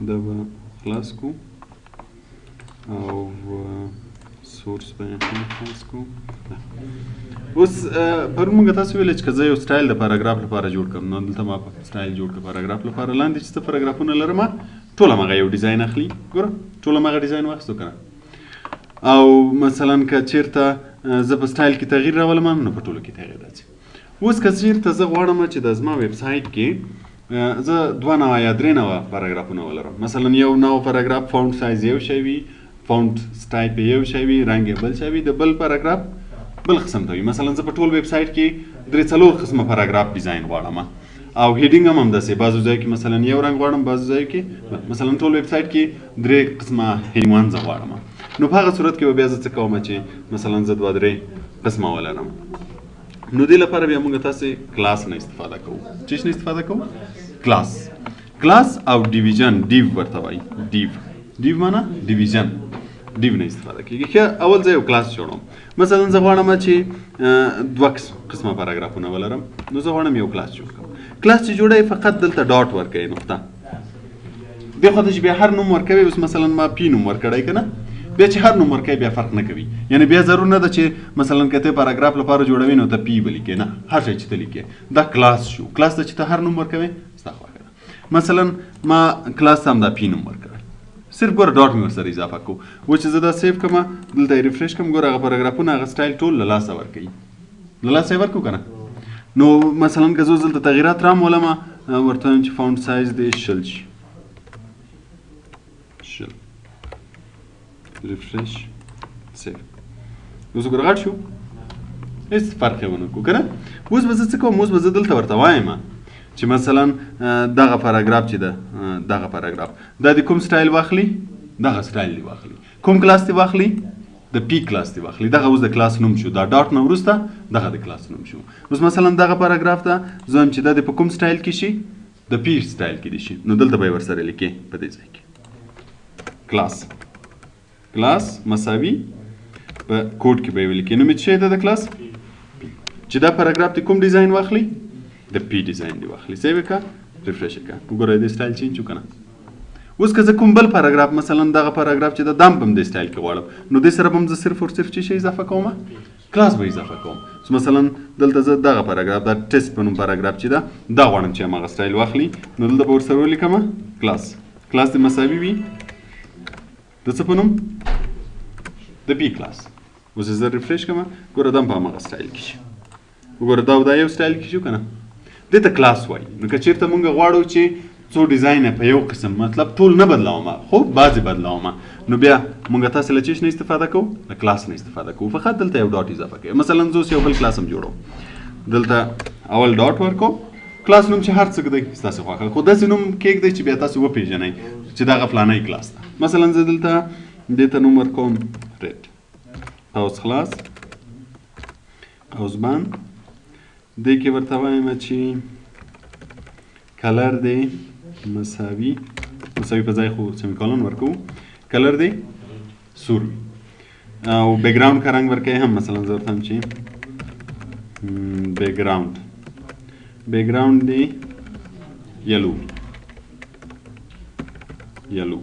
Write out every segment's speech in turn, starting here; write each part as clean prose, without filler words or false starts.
دا به خلاص کو او سورس به هم خلاص کو. اوس پرون موږ تاسو ویل چې که زه یو سټایل د پاراګراف لپاره جوړ کړم نو دلته ما سټایل جوړ کړ پاراګراف لپاره. لاندې چې څه پاراګرافونه لرم ټول همغه یو ډیزاین اخلي. ګوره ټول همغه ډیزاین واخیستو که نه. او مثلا که چېرته زه په سټایل کې تغییر راولم نو په ټولو کې تغییر راځي. اوس که چېرته زه غواړم چې د زما ویب سایټ کې زه 2 نوع یا 3 نوع پاراګرافونه ولرم. مثلا یو نوع پاراګراف فونټ سایز یو شی وي، فونټ سټایپ یو شی وي، رنګ یې بل شی وي، د بل پاراګراف بل قسم ته وي. مثلا زه په ټول ویب سایټ کې 3-4 قسمه پاراګراف ډیزاین غواړم او هیډینګ هم همداسې. بعضو ځایو کې مثلا یو رنګ غواړم، بعضو ځایو کې مثلا ټول ویب سایټ کې 3 قسمه هیډینګ زه غواړم. نو په هغه صورت کې به بیا زه څه کوم چې مثلا زه 2-3 قسمه ولرم. نو دې لپاره بیا موږ تاسې کلاس نه استفاده کوو. چی نه استفاده کوو؟ کلاس. کلاس او ډیویژن، ډیو ورته وایي. ډیو معنا ډیویژن. ډیو نه استفاده کېږي. ښه اول زه یو کلاس جوړوم. مثلا زه غواړم چې 2 قسمه پاراګرافونه ولرم. نو زه غواړم یو کلاس جوړ کړم. کلاس چې جوړوي فقط دلته ډاټ ورکوي، نقطه. دې خوا ته چې بیا هر نوم ورکوي، اوس مثلا ما پی نوم ورکړی که نه، بیا چې هر نوم ورکوي بیا فرق نه کوي. یعنی بیا ضرور نه ده چې مثلا که ته پاراګراف لپاره جوړوي نو ته پی به لیکې، نه، هر شی چې ته لیکې دا کلاس شو. کلاس ته چې ته هر نوم ورکوي ستا خوښه ده. مثلا ما کلاس ته هم دا پی نوم ورکوي، صرف ګوره ډاټ مې ورسره اضافه کوو. و چې زه دا سیف کړم دلته یې ریفریش کړم، ګوره هغه پاراګرافونه هغه سټایل ټول له لاسه ورکوي. له لاسه یې ورکړو که نه. نو مثلا که زه دلته تغییرات رامولم ورته وایم چې فونټ سایز دې 60 شي. ریفریش سیف. اوس ګوره غټ شو، هېڅ فرق یې ونه کړو که نه. اوس به زه څه کوم؟ اوس به زه دلته ورته وایم چې مثلا دغه پاراګراف چې ده، دغه پاراګراف دا د کوم سټایل واخلي؟ دغه سټایل دې واخلي. کوم کلاس دې واخلي؟ د پی کلاس دې واخلي. دغه اوس د کلاس نوم شو. دا ډاټ نه وروسته دغه د کلاس نوم شو. اوس مثلا دغه پاراګراف ته زه وایم چې دا دې په کوم سټایل کې شي؟ د پی سټایل کې دې شي. نو دلته به یې ورسره لیکې په دې ځای کې کلاس. کلاس مساوي په کوډ کې به یې ولیکې. نو مې څه شی ده د کلاس؟ چې دا پاراګراف دې کوم ډیزاین واخلي؟ د پی ډیزاین دې واخلي. سیو یې کړه، ریفریش یې کړه. وګوره دې سټایل چینج شو که نه. اوس که زه کوم بل پاراګراف مثلا دغه پاراګراف چې د دام په دې سټایل کې غواړم نو دې سره به هم زه صرف او صرف څه شی اضافه کوم؟ کلاس به اضافه کوم. مثلا دلته زه دغه پاراګراف دا ټیسټ په نوم پاراګراف چې ده دا غواړم چې هماغه سټایل واخلي. نو دلته به ورسره ولیکم کلاس. کلاس دې مساوي وي د څه په نوم؟ د پی کلاس. اوس زه ریفریش کړم، ګوره دا هم په هماغه سټایل کې شي. وګوره دا یو سټایل کې شو که نه. دې ته کلاس وایي. نو که چېرته مونږ غواړو چې څو ډیزاین په یو قسم، مطلب ټول نه بدلوم خو بعضې بدلوم، نو بیا مونږ تاسې له چیش نه استفاده کوو؟ له کلاس نه استفاده کوو. فقط دلته یو ډاټ اضافه کوي. مثلا زه اوس یو بل کلاس هم جوړوم. دلته اول ډاټ ورکوم. کلاس نوم چې هر څه دی ستاسې خوښه، خو داسې نوم کېږدئ چې بیا تاسې وپېژنئ چې دغه فلانی کلاس ده. مثلا زه دلته دې ته نوم ورکوم ریډ. قوس خلاص، قوس بند. دې کې ورته وایم چې کلر دی مساوي په ځای خو سیمیکولن ورکوو، کلر دی سور وي او بیکګراوند کا رنګ ورکوي هم. مثلا زه ورته وایم چې بیکګراوند دی یلو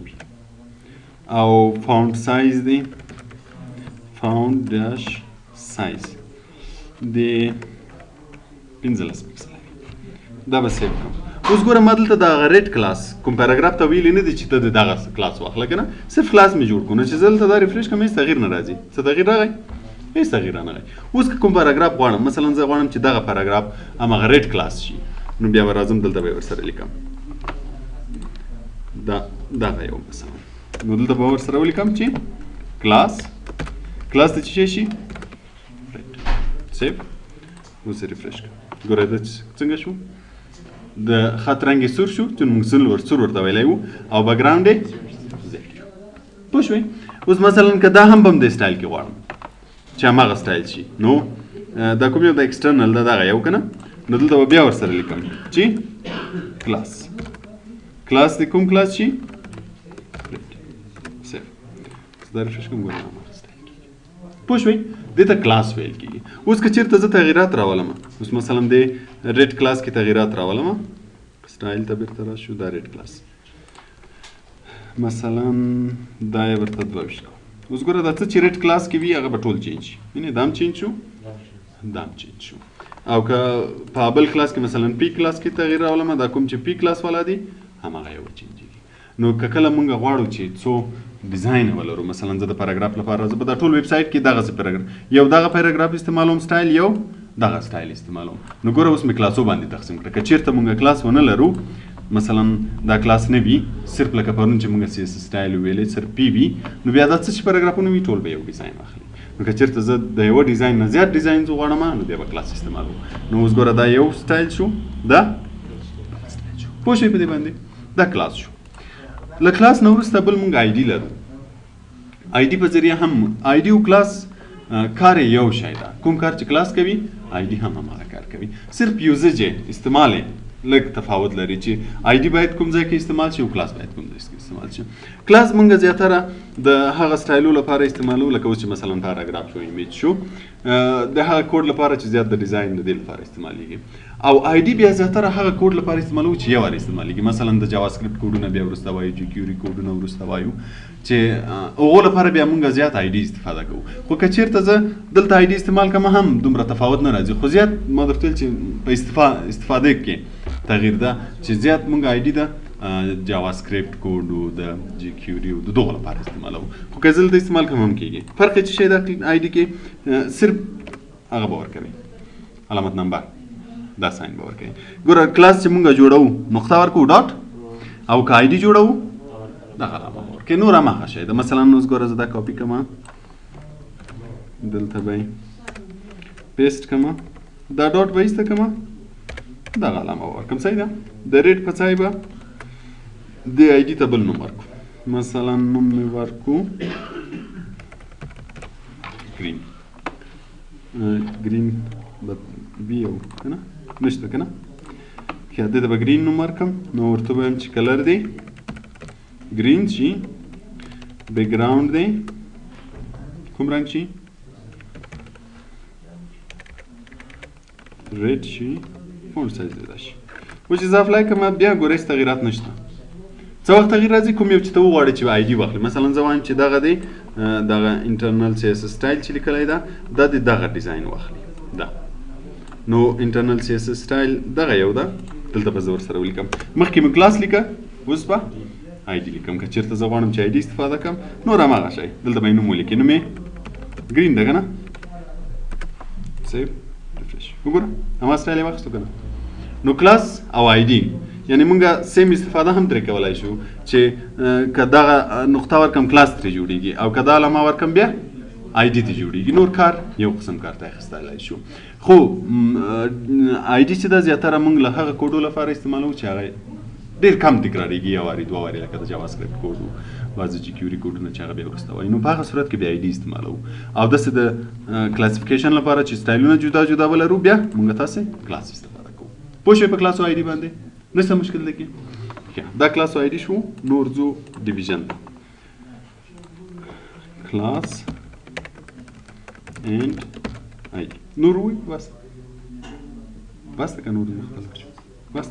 وي او فونټ سایز دی فونټ ډیش سایز دی 15 پکسله. دا به سیو کړم. اوس ګوره ما دلته دغه ریډ کلاس کوم پاراګراف ته ویلي نه دي چې ته د دغه کلاس واخله که نه، صرف کلاس مې جوړ کړو. نو چې زه دلته دا ریفریش کړم هېڅ تغییر نه راځي. څه تغییر راغی؟ هېڅ تغییر رانغی. اوس که کوم پاراګراف غواړم، مثلا زه غواړم چې دغه پاراګراف هماغه ریډ کلاس شي، نو بیا به راځم دلته به یې ورسره لیکم دغه یو مثلا. نو دلته به ورسره ولیکم چې کلاس د څه شی شي؟ ریډ. سیف. اوس یې ریفریش کړم. ګوره دا څنګه شو؟ د خط رنګ یې سور شو چې موږ سور ورته ویلی وو او بیکګراوند یې زیډ شو. پوه شوئ؟ اوس مثلا که دا هم به هم دې سټایل کې غواړم چې هماغه سټایل شي، نو دا کوم یو د ایکسټرنل ده دغه یو که نه، نو دلته به بیا ورسره لیکم چې کلاس دې کوم کلاس شي؟ سیف. دا ریفریش کوم، ګوره هماغه سټایل کېږي. پوه شوئ؟ دې ته کلاس ویل کېږي. اوس که چېرته زه تغییرات راولم، اوس مثلا دې ریډ کلاس کې تغییرات راولم، سټایل ته بیرته راشو دا ریډ کلاس مثلا دا یې ورته 22 کوو. اوس ګوره دا څه چې ریډ کلاس کې وي هغه به ټول چینج شي. وینې دا هم چینج شو دا هم چینج شو. او که په بل کلاس کې مثلا پی کلاس کې تغییر راولم دا کوم چې پی کلاس والا دي هماغه یې وچینجېږي. نو که کله موږ غواړو چې څو ډیزاین ولرو مثلا زه د پاراګراف لپاره زه په دا ټول ویب سایټ کې دغسې پاراګراف یو دغه پاراګراف استعمالوم سټایل یو دغه سټایل استعمالوم. نو ګوره اوس مې کلاسو باندې تقسیم کړه. که چېرته موږ کلاس ونه لرو مثلا دا کلاس نه وي صرف لکه پرون چې موږ سی اس سټایل ویلې صرف پی وي نو بیا دا څه چې پاراګرافونه وي ټول به یو ډیزاین واخلي. نو که چېرته زه د یوه ډیزاین نه زیات ډیزاین زه غواړم نو بیا به کلاس استعمالوم. نو اوس ګوره دا یو سټایل شو دا سټایل شو. پوه شوئ په دې باندې دا کلاس شو. له کلاس نه وروسته بل موږ آی ډي لرو. آی ډي په ذریعه هم آی ډي او کلاس کار یو شی ده. کوم کار چې کلاس کوي آی ډي هم هماغه کار کوي. صرف یوزج استعمال لږ تفاوت لري چې آی ډي باید کوم ځای کې استعمال شي او کلاس باید کوم ځای کې استعمال شي. کلاس موږ زیاتره د هغه سټایلو لپاره استعمالو لکه اوس چې مثلا پاراګراف شو ایمیج شو د هغه کوډ لپاره چې زیات د ډیزاین د دې لپاره استعمالیږي. او آی ډي بیا زیاتره هغه کوډ لپاره استعمالو چې یو وار استعمالیږي. مثلا د جاوا سکرپټ کوډونه بیا وروسته وایو جي کیوري کوډونه وروسته وایو چې هغو لپاره بیا موږ زیات آی ډي استفاده کوو. خو که چېرته زه دلته آی ډي استعمال کوم هم دومره تفاوت نه راځي. خو زیات ما درته ویل چې په استفاده کې تغییر ده چې زیات موږ آی ډي ده جاوا سکرپټ کوډ او د جي کیوري او د دغو لپاره استعمالوو. خو که زه دلته استعمال کوم هم کېږي. فرق یې څه شی ده آی ډي کې صرف هغه به ورکوي علامت نمبر دا ساین به ورکوي. ګوره کلاس چې موږ جوړوو نقطه ورکوو ډاټ او که آی ډي جوړوو دغه علامه به ورکوي. نور هماغه شی ده. مثلا اوس ګوره زه دا کاپي کومه دلته به یې پیسټ کومه دا ډاټ به ایسته کومه دغه علامه به ورکړم. صحیح ده. د ریډ په ځای به د آی ډي ته بل نوم ورکړو. مثلا نوم مې ورکړو ګرین. ګرین به وي او که نه نشته که نه ښه دې ته به ګرین نوم ورکړم. نو ورته به وایم چې کلر دی ګرین شي بیکګراوند دی کوم رنګ شي ریډ شي فونټ سایز دې دا شي. اوس چې زه اپلای کوم بیا ګوره هېڅ تغیرات نشته. څه وخت تغییر راځي کوم یو چې ته وغواړې چې آی ډي واخلي. مثلا زه وایم چې دغه دی دغه انټرنل سی اس سټایل چې لیکلی ده دا د دغه ډیزاین واخلي دا. نو انټرنل سی اس سټایل دغه یو ده دلته به زه ورسره ولیکم. مخکې مې کلاس لیکه اوس به آی ډي لیکم. که چېرته زه غواړم چې آی ډي استفاده کړم نور هماغه شی دلته به یې نوم ولیکې. نوم یې ګرین ده که نه سیو ریفریش وګوره هماغه سټایل یې واخیستو که نه. نو کلاس او آی ډي یعنی موږ سیم استفاده هم ترې کولی شو چې که دغه نقطه ورکم کلاس ترې جوړېږي او که دا علامه ورکم بیا آی ډي ته جوړېږي. نور کار یو قسم کار ته اخیستلی شو. خو آی ډي چې دا زیاتره موږ له هغه کوډو لپاره استعمالوو چې هغه ډېر کم تکرارېږي یو وارې دوه وارې لکه د جاوا سکرپټ کوډ و بعضې جي کیوري کوډونه چې هغه بیا وروسته وایي. نو په هغه صورت کې بیا آی ډي استعمالوو. او داسې د کلاسیفیکیشن لپاره چې سټایلونه جدا جدا ولرو بیا موږ تاسې کلاس استفاده کوو. پوه شوئ په کلاس او آی ډي باندې نشته مشکل دی کې. دا کلاس او آی ډي شو. نور ځو ډیویژن کلاس اینڈ آی ډي نور وایي بس که نور مختلف شو بس